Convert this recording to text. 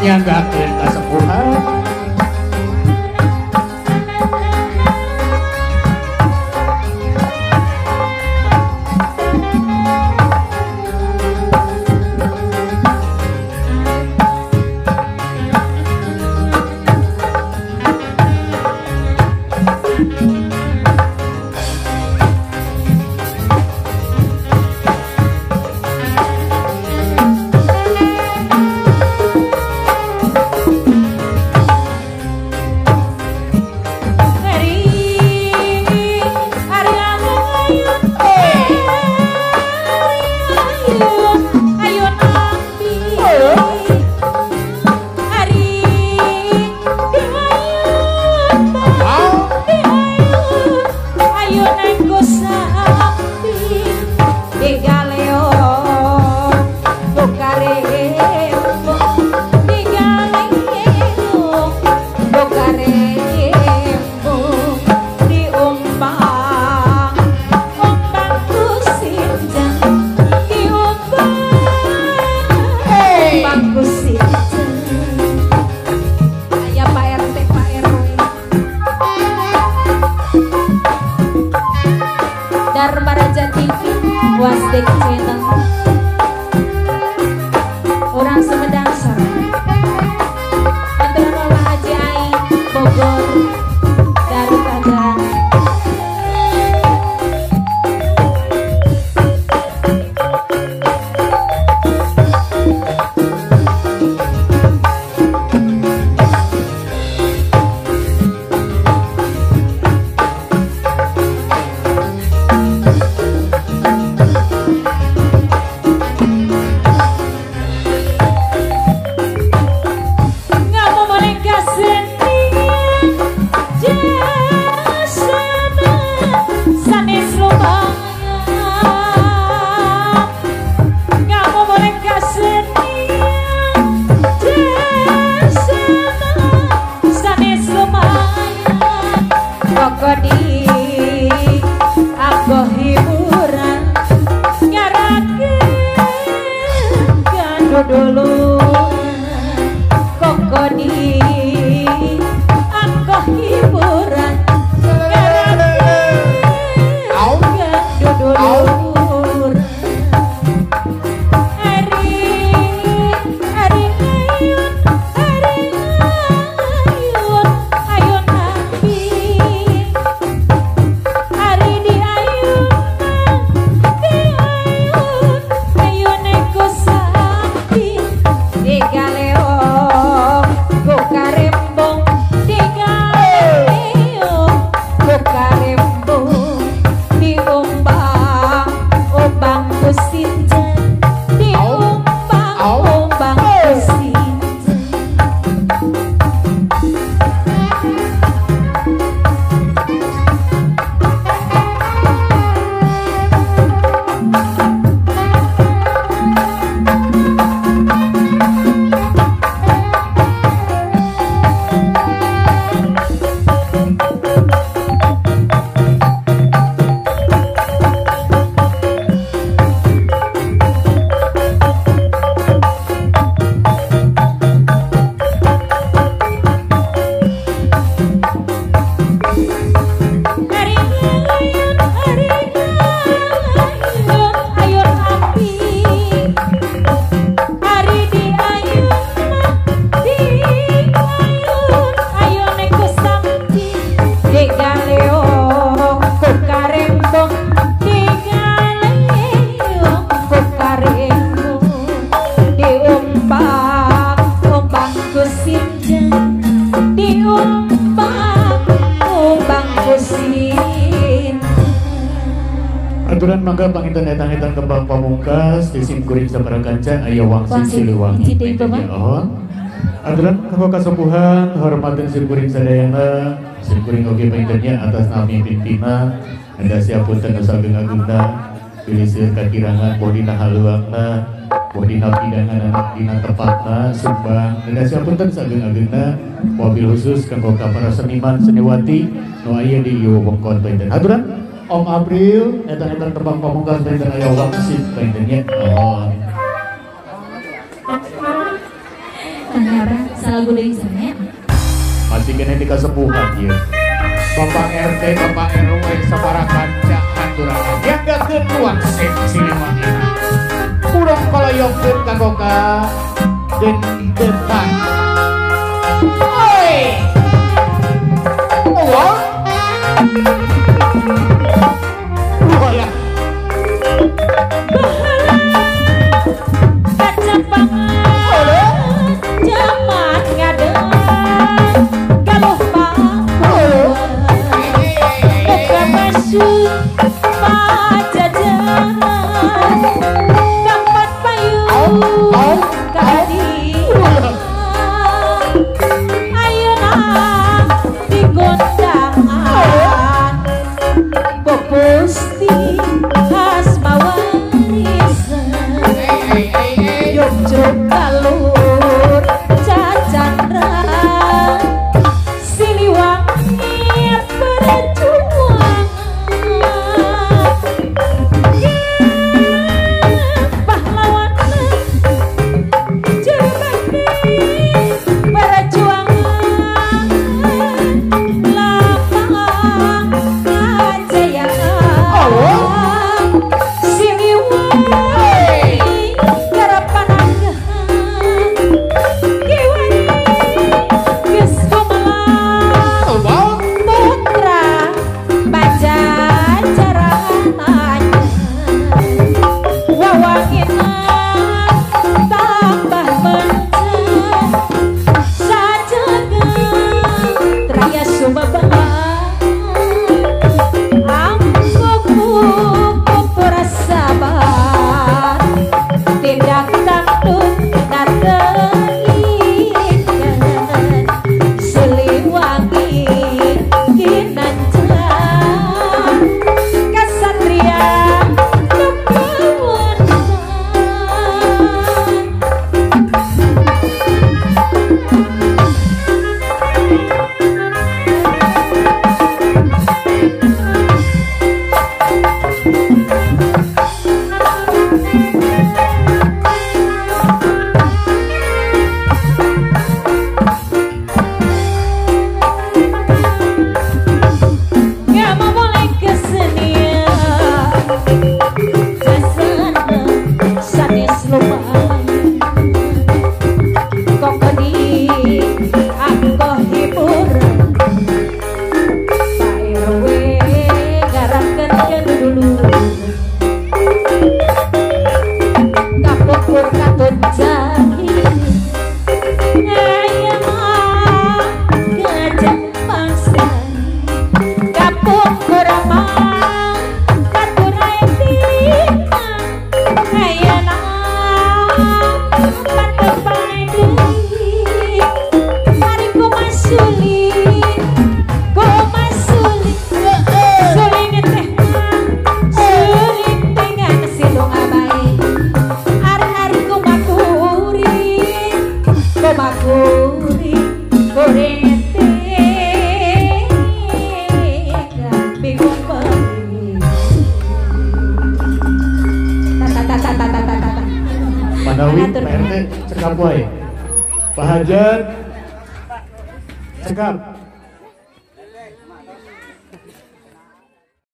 nyanggakeun kasepuhan. Wastik channel orang Sumedang Sore Aturan Mama Haji Ai Bogor Darutagan. Dulu kokodi aku hiburan dulu ayun nabi hari di ayun Aturan mangga panginten etang-etang kembang pamungkas disim kuring sabaraha kanca aya wangsit siliwangi. Aturan kanggo kasepuhan hormatin sim kuring sadayana, sim kuring oge pangintennya atas nami pimpinan, anda siapunten sageng agungna, pilih sieun kakirangan bodina haluangna, bodina pidangan anak dina tepatna, sumbang, anda siapunten sageng agungna, wabil khusus kanggo para seniman seniwati nu aya di ieu wewengkon panginten. Aturan Om April, etang-etang terbang pamungkas panginten aya wangsit pangintennya. Tanara salagu deui sana. Masih kena di kasepuhan ya. Bapak RT, Bapak RW, sabarakan cak haturangan. Yang gak ketuang siliwangi. Kurang koloyokkeun kagoka dan depan. Oi! Oh! Wala. Kacapangan jaman ngadeng galuh pangkuan buka masuk pajajaran tempat payung kehadiran ayeuna digondangan Bopusti khas mawarisan Yogyakarta galur cacandra Siliwangi perjuangan pahlawan Jarbakti perjuangan lapang kejayaan Siliwangi garapan anggahan kiwani geus gumelar putra pajajaran wawangina tambah menceh sajagat raya Sumbawa anggoku pura sabar tindak tanduk nateikan Siliwangi kinancan kasatria kepawasan Gak mau boleh kesenian Jasana sanes lumayan Kok di aku hiburan Pak RW garakan ke dulu Kapukur katut jahi Ayah gajah pangsai Kapung kuramang katurai tina ayana patepai deui mari kumasulit sulit teh sulit dengan silung abai hari-hari kumakurit kuret bingung banget. Manawi Pak RT cekap wae. Pak Hajat cekap.